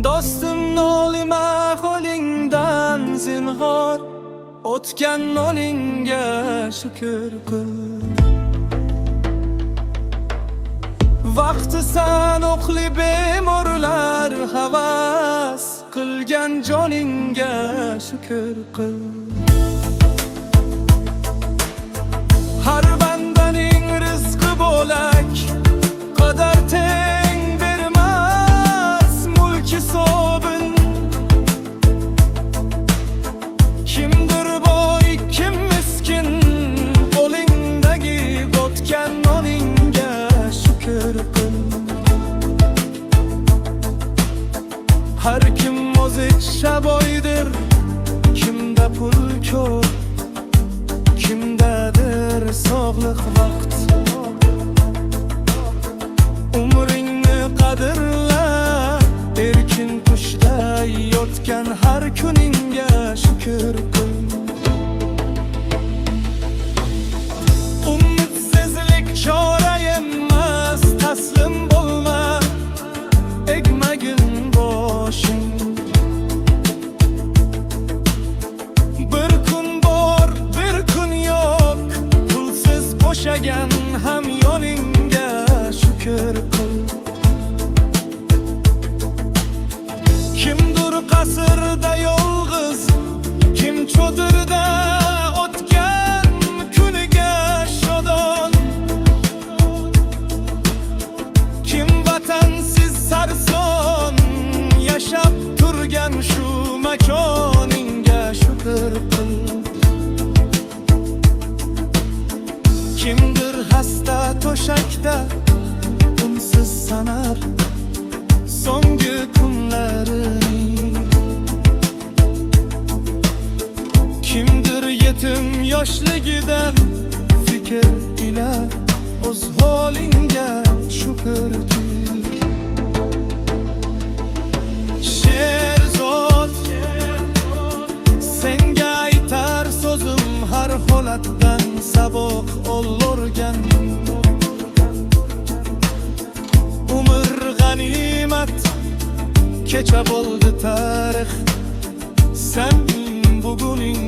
Dostum nolima qo'lingdan zinhor, o'tgan yo'lingga shukr qil. Vaqti sanoqli bemorlar havas qilgan joningga shukr qil. Har bandaning rizqi bo'lak, qadar teng bermas mulki sobin. Kimdir boy, kim miskin, qo'lingdagi o'tgan noningga shukr qil. Har kim o'zicha boydir, kimda pul ko'p, kimdadir sog'liq vaqt. Umringni qadrla, erkin qushday yotgan har kuningga shukr qil. Umidsizlik chora emas, taslim bo'lma, egmagin boshing. Bir kun bor, bir kun yo'q, pulsiz bo'shagan ham yoningga shukr qil. Kimdir qasrda yolg'iz, kim cho'dirda o'tgan kuniga shodon. Kim vatansiz sarson yashab turgan shu makoningga shukr qil. Kimdir hasta to'shakda unsiz sanar so'nggi kunlarini. Kimdir yetim yoshligidan fikr ila o'z holingga shukr qil. Sherzod, senga aytar so'zim har holatdan saboq olurgan. Umr g'animat, kecha bo'ldi tarix, sen buguning